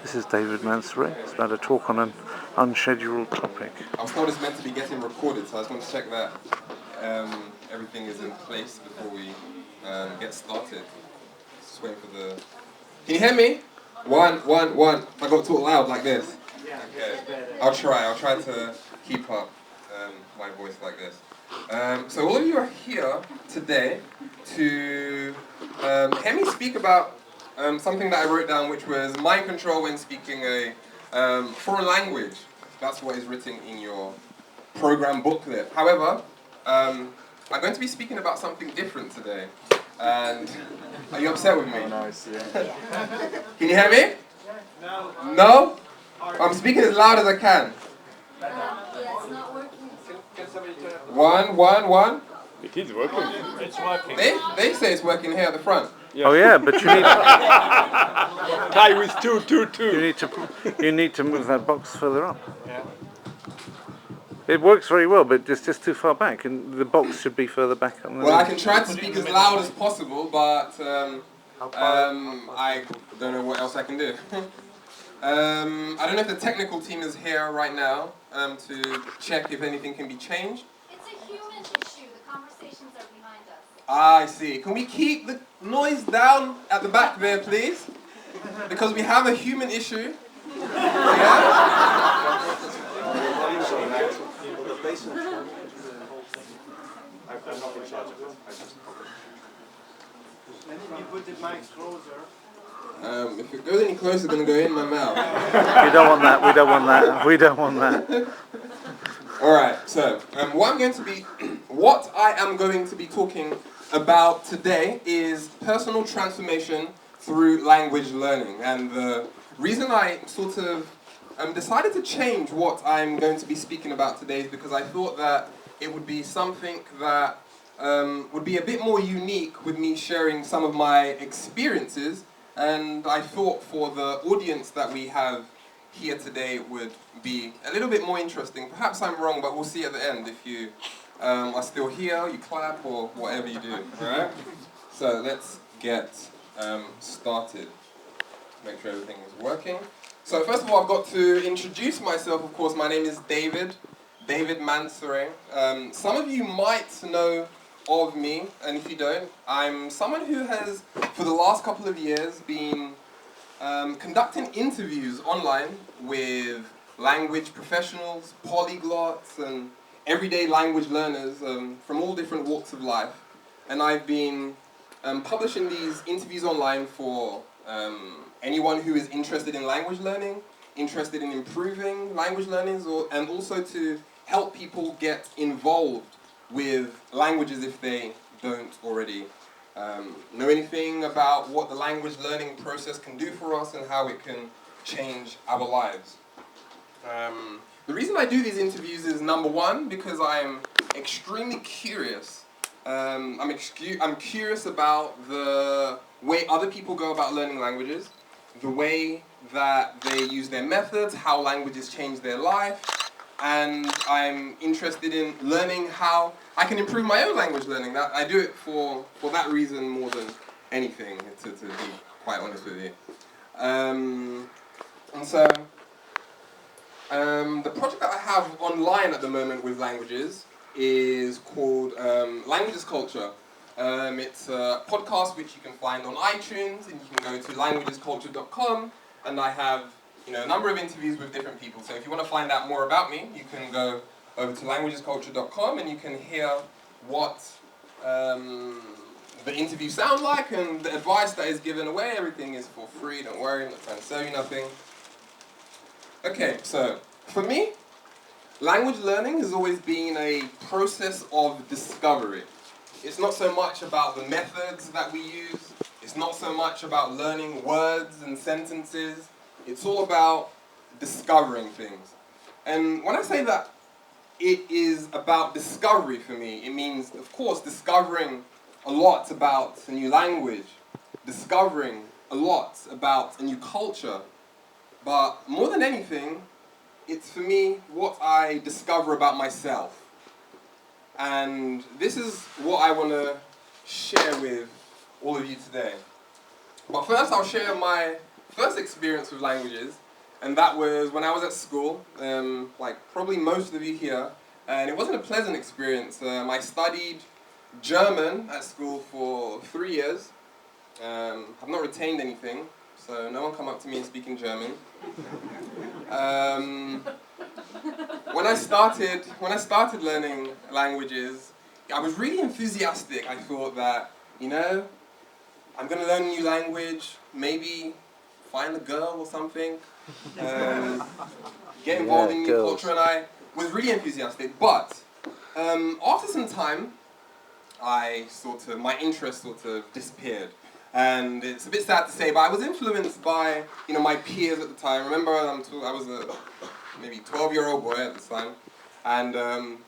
This is David Mansaray. It's about a talk on an unscheduled topic. I was told it's meant to be getting recorded, so I just want to check that everything is in place before we get started. Just waiting for the... Can you hear me? One. I got to talk loud like this. Okay. I'll try to keep up my voice like this. So all of you are here today to hear me speak about something that I wrote down, which was mind control when speaking a foreign language. That's what is written in your program booklet. However, I'm going to be speaking about something different today. And are you upset with me? Oh, nice, yeah. Can you hear me? No. No? I'm speaking as loud as I can. Yeah, it's not working. Can somebody turn up? One. It is working. It's working. They say it's working here at the front. Yeah. Oh yeah, but Tie with two. you need to move that box further up. Yeah. It works very well, but it's just too far back, and the box should be further back. Well, I can try to speak as loud as possible, but I don't know what else I can do. I don't know if the technical team is here right now to check if anything can be changed. It's a human issue. The conversations are behind us. I see. Can we keep the noise down at the back there, please? Because we have a human issue. Yeah? I'm not in charge of this. You put the mic closer. If it goes any closer, it's going to go in my mouth. We don't want that. Alright, so what I am going to be talking about today is personal transformation through language learning. And the reason I sort of decided to change what I'm going to be speaking about today is because I thought that it would be something that would be a bit more unique with me sharing some of my experiences. And I thought for the audience that we have here today would be a little bit more interesting. Perhaps I'm wrong, but we'll see at the end. If you are still here, you clap or whatever you do. Alright? So let's get started. Make sure everything is working. So first of all, I've got to introduce myself. Of course, my name is David Mansaray. Some of you might know of me, and if you don't, I'm someone who has, for the last couple of years, been conducting interviews online with language professionals, polyglots, and everyday language learners from all different walks of life. And I've been publishing these interviews online for anyone who is interested in language learning, interested in improving language learning, and also to help people get involved with languages if they don't already know anything about what the language learning process can do for us and how it can change our lives. The reason I do these interviews is, number one, because I'm extremely curious. I'm curious about the way other people go about learning languages, the way that they use their methods, how languages change their life, and I'm interested in learning how I can improve my own language learning. That I do it for that reason more than anything, to be quite honest with you. And so, the project that I have online at the moment with languages is called Languages Culture. It's a podcast which you can find on iTunes, and you can go to languagesculture.com, and I have a number of interviews with different people. So if you want to find out more about me, you can go over to languagesculture.com and you can hear what the interviews sound like and the advice that is given away. Everything is for free, don't worry, I'm not trying to sell you nothing. Okay, so for me, language learning has always been a process of discovery. It's not so much about the methods that we use. It's not so much about learning words and sentences. It's all about discovering things. And when I say that it is about discovery for me, it means, of course, discovering a lot about a new language, discovering a lot about a new culture. But more than anything, it's for me what I discover about myself. And this is what I want to share with all of you today. But first I'll share my first experience with languages, and that was when I was at school, like probably most of you here, and it wasn't a pleasant experience. I studied German at school for 3 years. I've not retained anything, so no one come up to me and speak in German. When I started learning languages, I was really enthusiastic. I thought that, you know, I'm going to learn a new language, maybe find a girl or something, get involved in new culture, and I was really enthusiastic. But after some time, my interest sort of disappeared. And it's a bit sad to say, but I was influenced by, you know, my peers at the time. Remember, I was a maybe 12-year-old boy at the time. And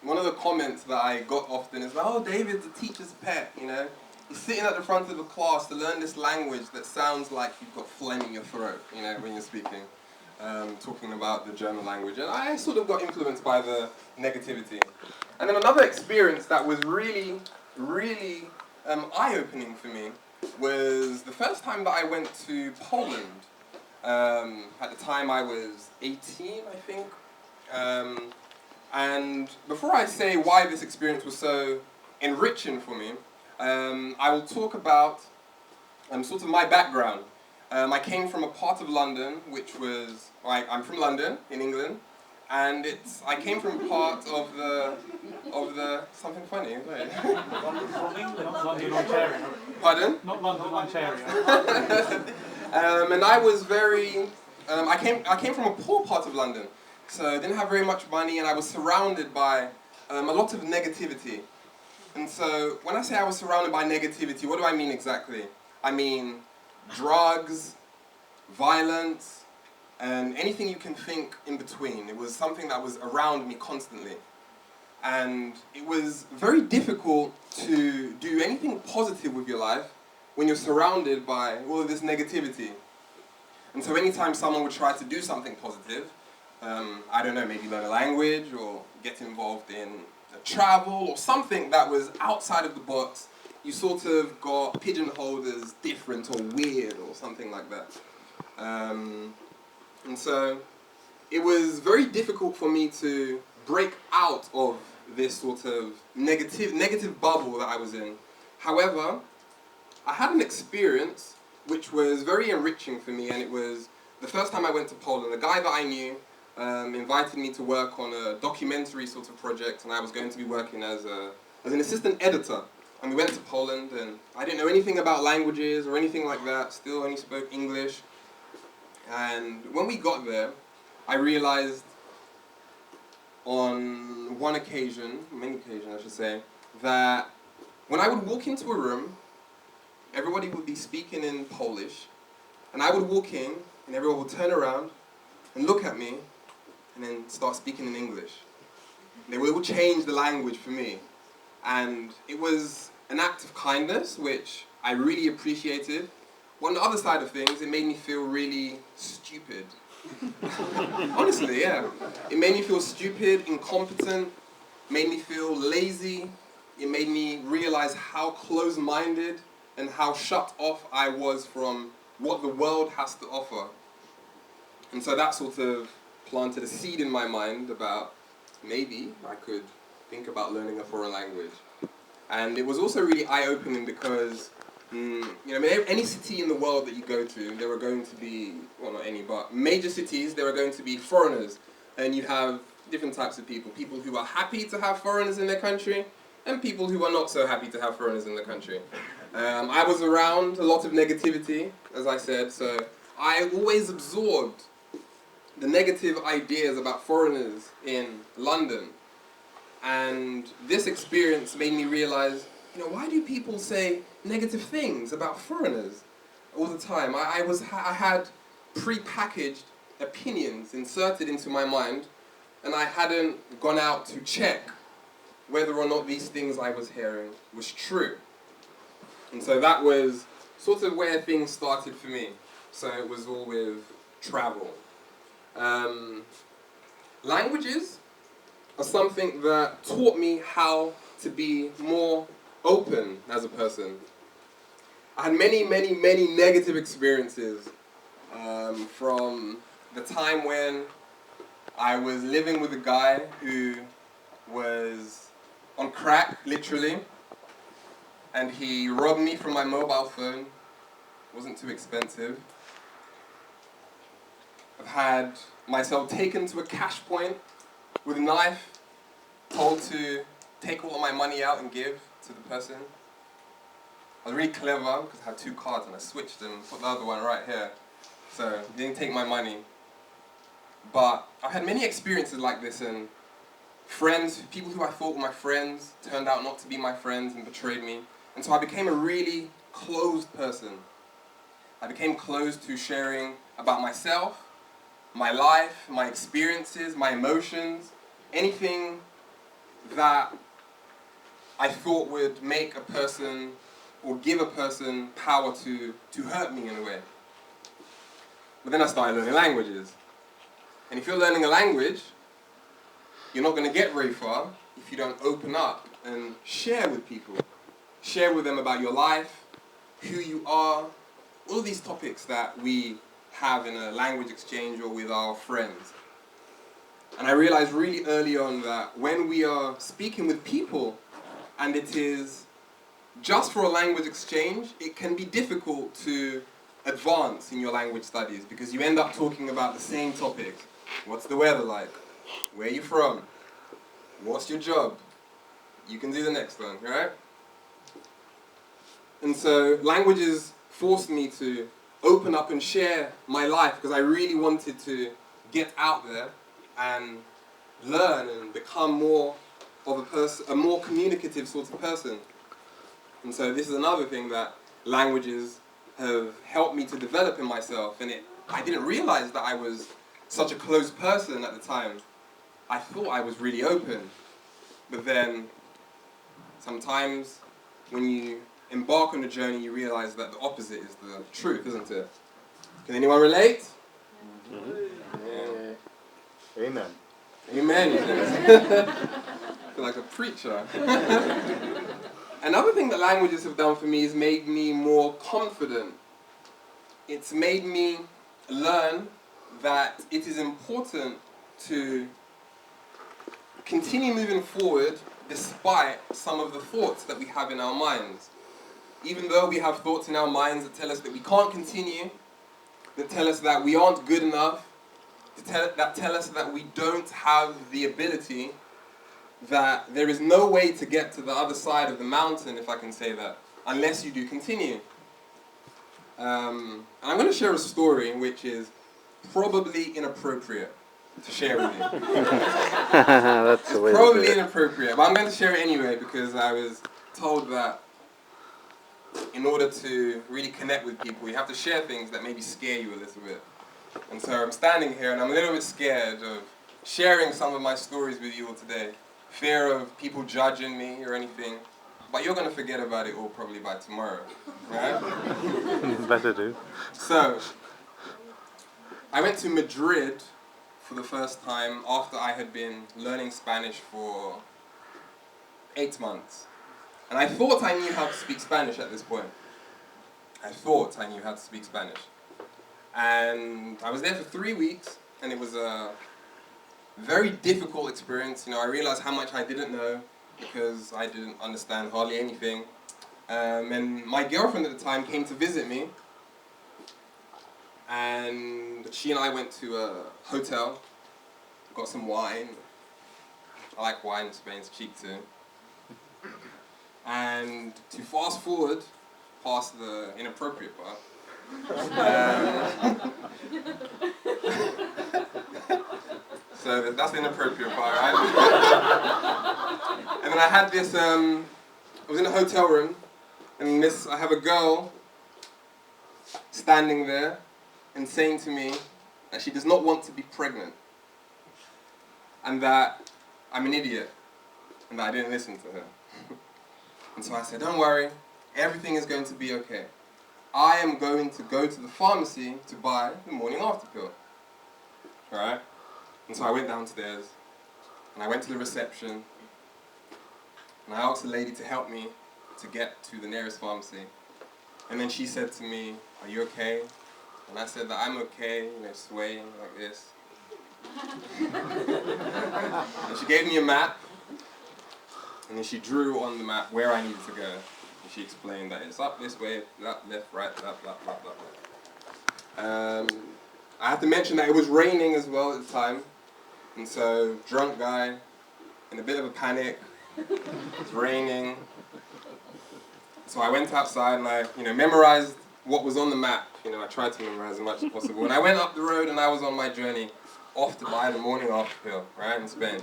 one of the comments that I got often is, oh, David's a teacher's pet, you know. He's sitting at the front of the class to learn this language that sounds like you've got phlegm in your throat, you know, when you're speaking, talking about the German language. And I sort of got influenced by the negativity. And then another experience that was really, really eye-opening for me was the first time that I went to Poland. At the time I was 18, I think. And before I say why this experience was so enriching for me, I will talk about sort of my background. I came from a part of London, which was, I'm from London, in England, and I came from a part of the something funny, right? Not London, Ontario. Pardon? Not London, Ontario. And I was very, I came from a poor part of London, so I didn't have very much money, and I was surrounded by a lot of negativity. And so when I say I was surrounded by negativity, what do I mean exactly? I mean drugs, violence, and anything you can think in between. It was something that was around me constantly. And it was very difficult to do anything positive with your life when you're surrounded by all of this negativity. And so anytime someone would try to do something positive, I don't know, maybe learn a language or get involved in travel or something that was outside of the box, you sort of got pigeonholed as different or weird or something like that. And so it was very difficult for me to break out of this sort of negative bubble that I was in. However, I had an experience which was very enriching for me, and it was the first time I went to Poland. A guy that I knew invited me to work on a documentary sort of project, and I was going to be working as an assistant editor. And we went to Poland, and I didn't know anything about languages or anything like that, still only spoke English. And when we got there, I realized on many occasions I should say, that when I would walk into a room, everybody would be speaking in Polish, and I would walk in, and everyone would turn around and look at me, and then start speaking in English. They would change the language for me. And it was an act of kindness, which I really appreciated. On the other side of things, it made me feel really stupid. Honestly, yeah. It made me feel stupid, incompetent, made me feel lazy. It made me realize how close-minded and how shut off I was from what the world has to offer. And so that sort of planted a seed in my mind about maybe I could think about learning a foreign language. And it was also really eye-opening because any city in the world that you go to, there are going to be, well, not any, but major cities, there are going to be foreigners. And you have different types of people. People who are happy to have foreigners in their country, and people who are not so happy to have foreigners in the country. I was around a lot of negativity, as I said, so I always absorbed the negative ideas about foreigners in London. And this experience made me realize, why do people say negative things about foreigners all the time? I had pre-packaged opinions inserted into my mind, and I hadn't gone out to check whether or not these things I was hearing was true. And so that was sort of where things started for me. So it was all with travel. Languages are something that taught me how to be more open as a person. I had many, many, many negative experiences from the time when I was living with a guy who was on crack, literally, and he robbed me from my mobile phone. Wasn't too expensive. I've had myself taken to a cash point with a knife, told to take all of my money out and give to the person. I was really clever because I had 2 cards and I switched them and put the other one right here. So he didn't take my money. But I've had many experiences like this, and friends, people who I thought were my friends turned out not to be my friends and betrayed me. And so I became a really closed person. I became closed to sharing about myself, my life, my experiences, my emotions, anything that I thought would make a person or give a person power to hurt me in a way. But then I started learning languages. And if you're learning a language, you're not going to get very far if you don't open up and share with people. Share with them about your life, who you are, all these topics that we have in a language exchange or with our friends. And I realized really early on that when we are speaking with people and it is just for a language exchange, it can be difficult to advance in your language studies because you end up talking about the same topics. What's the weather like? Where are you from? What's your job? You can do the next one, right? And so languages forced me to open up and share my life because I really wanted to get out there and learn and become more of a person, a more communicative sort of person. And so this is another thing that languages have helped me to develop in myself. And I didn't realize that I was such a closed person at the time. I thought I was really open. But then sometimes when you embark on a journey, you realize that the opposite is the truth, isn't it? Can anyone relate? Yeah. Amen. Amen. I feel like a preacher. Another thing that languages have done for me is made me more confident. It's made me learn that it is important to continue moving forward despite some of the thoughts that we have in our minds. Even though we have thoughts in our minds that tell us that we can't continue, that tell us that we aren't good enough, that tell us that we don't have the ability, that there is no way to get to the other side of the mountain, if I can say that, unless you do continue. And I'm going to share a story which is probably inappropriate to share with you. That's the way to do Probably it. inappropriate, but I'm going to share it anyway because I was told that in order to really connect with people, you have to share things that maybe scare you a little bit. And so I'm standing here and I'm a little bit scared of sharing some of my stories with you all today. Fear of people judging me or anything. But you're going to forget about it all probably by tomorrow. Right? Better do. So, I went to Madrid for the first time after I had been learning Spanish for 8 months. And I thought I knew how to speak Spanish at this point. I thought I knew how to speak Spanish. And I was there for 3 weeks, and it was a very difficult experience. You know, I realized how much I didn't know because I didn't understand hardly anything. And my girlfriend at the time came to visit me, and she and I went to a hotel, got some wine. I like wine in Spain, it's cheap too. And to fast forward past the inappropriate part, so that's the inappropriate part, right? And then I had this, I was in a hotel room, and I have a girl standing there and saying to me that she does not want to be pregnant, and that I'm an idiot, and that I didn't listen to her. And so I said, don't worry, everything is going to be okay. I am going to go to the pharmacy to buy the morning after pill. Alright? And so I went downstairs, and I went to the reception, and I asked the lady to help me to get to the nearest pharmacy. And then she said to me, are you okay? And I said that I'm okay, swaying like this. And she gave me a map, and then she drew on the map where I needed to go. And she explained that it's up this way, left, right, blah, blah, blah, blah, blah. I have to mention that it was raining as well at the time. And so, drunk guy, in a bit of a panic, it's raining. So I went outside and I, memorized what was on the map. I tried to memorize as much as possible. And I went up the road and I was on my journey off to buy the morning after pill, right, in Spain.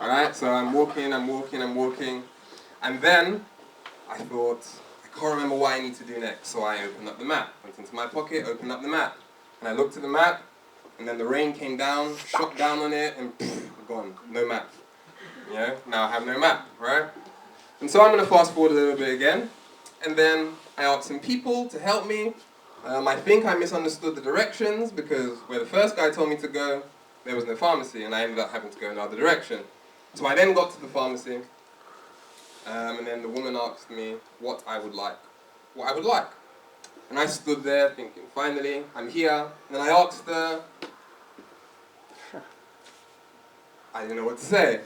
Alright, so I'm walking. And then I thought, I can't remember what I need to do next. So I opened up the map, went into my pocket, opened up the map. And I looked at the map, and then the rain came down, shot down on it, and gone, no map. Now I have no map, right? And so I'm going to fast forward a little bit again, and then I asked some people to help me. I think I misunderstood the directions, because where the first guy told me to go, there was no pharmacy, and I ended up having to go in the other direction. So I then got to the pharmacy, and then the woman asked me what I would like. And I stood there thinking, finally, I'm here. And then I asked her, I didn't know what to say.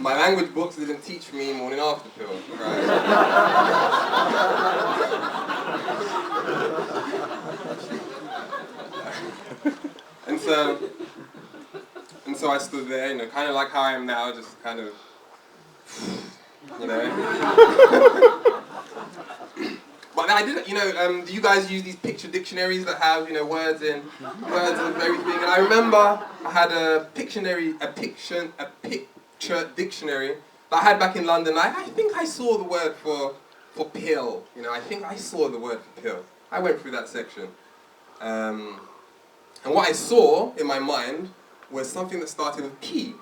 My language books didn't teach me morning after pill, right? and so I stood there, kind of like how I am now, just kind of, But I didn't, do you guys use these picture dictionaries that have, words and everything? And I remember I had a picture dictionary that I had back in London. I think I saw the word for pill. I think I saw the word for pill. I went through that section. And what I saw in my mind was something that started with P.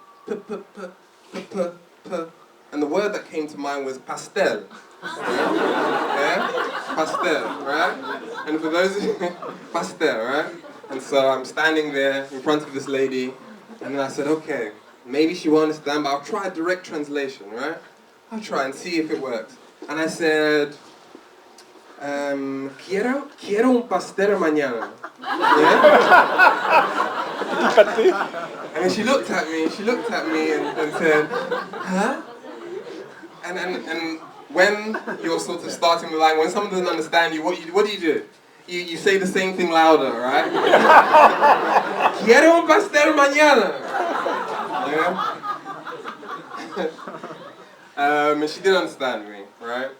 And the word that came to mind was pastel. Yeah? Pastel, right? And for those of you, pastel, right? And so I'm standing there in front of this lady, and then I said, okay, maybe she won't understand, but I'll try a direct translation, right? I'll try and see if it works. And I said, quiero un pastel mañana. Yeah? And then she looked at me and said, huh? And when you're sort of starting the line, when someone doesn't understand you, what do? You say the same thing louder, right? Quiero un pastel mañana. Yeah? And she didn't understand me, right?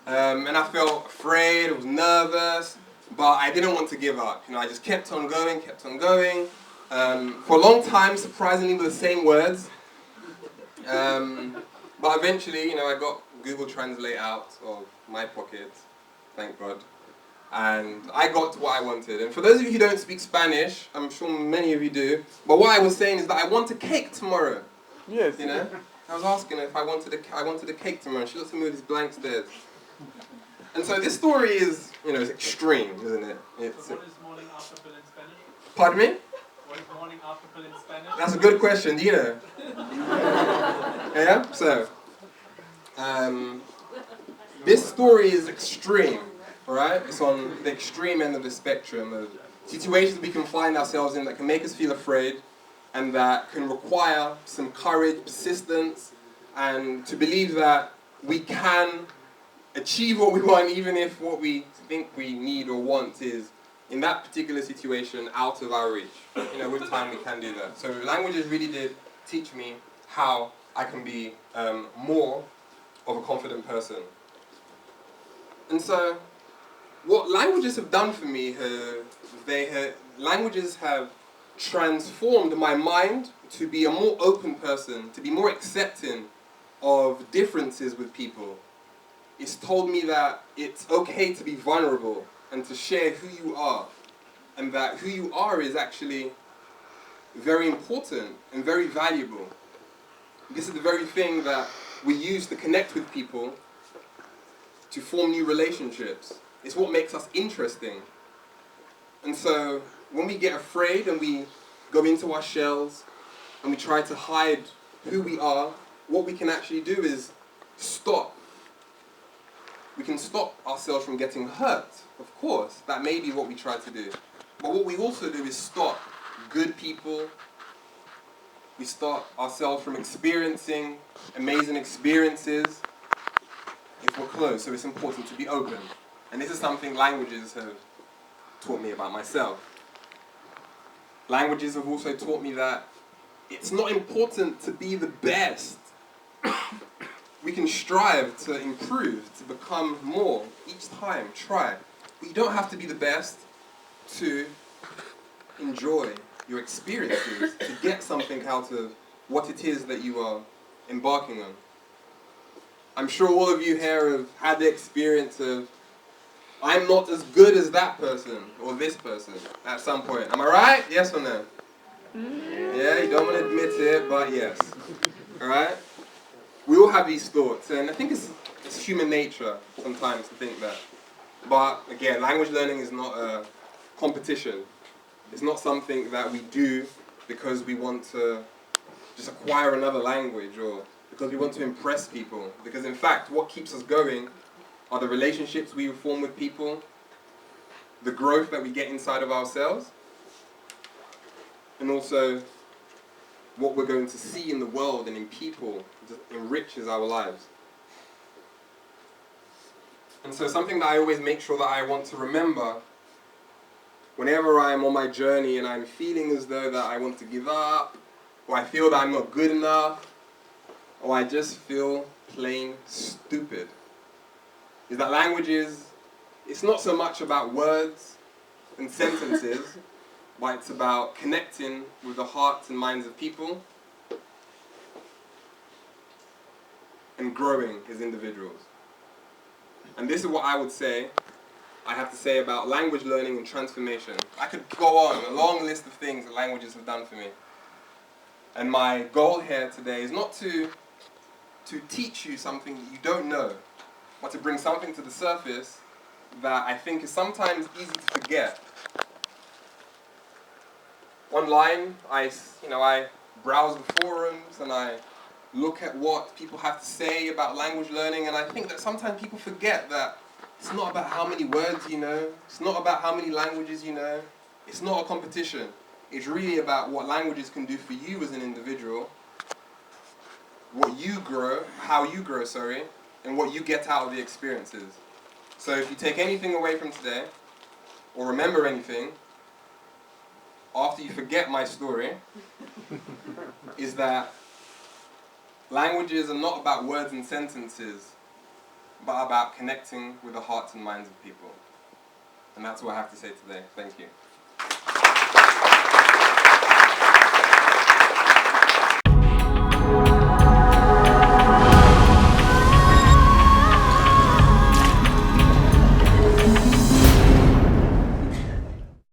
And I felt afraid, I was nervous, but I didn't want to give up. I just kept on going. For a long time, surprisingly, with the same words. But eventually, I got Google Translate out of my pocket, thank God, and I got to what I wanted. And for those of you who don't speak Spanish, I'm sure many of you do, but what I was saying is that I want a cake tomorrow. Yes. I was asking her if I wanted a cake tomorrow, and she looked at me with these blank stares. And so this story is, it's extreme, isn't it? What is morning after pill in Spanish? Pardon me? What is morning after pill in Spanish? That's a good question, do you know? Yeah? So, this story is extreme, alright? It's on the extreme end of the spectrum of situations we can find ourselves in that can make us feel afraid and that can require some courage, persistence, and to believe that we can achieve what we want even if what we think we need or want is, in that particular situation, out of our reach. With time we can do that. So languages really did teach me how I can be more of a confident person. And so, what languages have done for me, languages have transformed my mind to be a more open person, to be more accepting of differences with people. It's told me that it's okay to be vulnerable and to share who you are, and that who you are is actually very important and very valuable. This is the very thing that we use to connect with people, to form new relationships. It's what makes us interesting. And so when we get afraid and we go into our shells and we try to hide who we are, what we can actually do is stop. We can stop ourselves from getting hurt, of course. That may be what we try to do. But what we also do is stop good people. We stop ourselves from experiencing amazing experiences if we're closed. So it's important to be open. And this is something languages have taught me about myself. Languages have also taught me that it's not important to be the best. We can strive to improve, to become more each time, try. But you don't have to be the best to enjoy your experiences, to get something out of what it is that you are embarking on. I'm sure all of you here have had the experience of, I'm not as good as that person or this person at some point. Am I right? Yes or no? Yeah, you don't want to admit it, but yes. Alright? We all have these thoughts, and I think it's human nature sometimes to think that. But again, language learning is not a competition. It's not something that we do because we want to just acquire another language or because we want to impress people. Because in fact, what keeps us going are the relationships we form with people, the growth that we get inside of ourselves, and also what we're going to see in the world and in people just enriches our lives. And so something that I always make sure that I want to remember whenever I'm on my journey and I'm feeling as though that I want to give up, or I feel that I'm not good enough, or I just feel plain stupid, is that it's not so much about words and sentences, but it's about connecting with the hearts and minds of people and growing as individuals. And this is what I would say I have to say about language learning and transformation. I could go on, a long list of things that languages have done for me. And my goal here today is not to teach you something that you don't know, but to bring something to the surface that I think is sometimes easy to forget. Online, I browse the forums and I look at what people have to say about language learning, and I think that sometimes people forget that it's not about how many words you know, it's not about how many languages you know, it's not a competition. It's really about what languages can do for you as an individual, how you grow, and what you get out of the experiences. So if you take anything away from today, or remember anything, after you forget my story, is that languages are not about words and sentences, but about connecting with the hearts and minds of people. And that's what I have to say today. Thank you.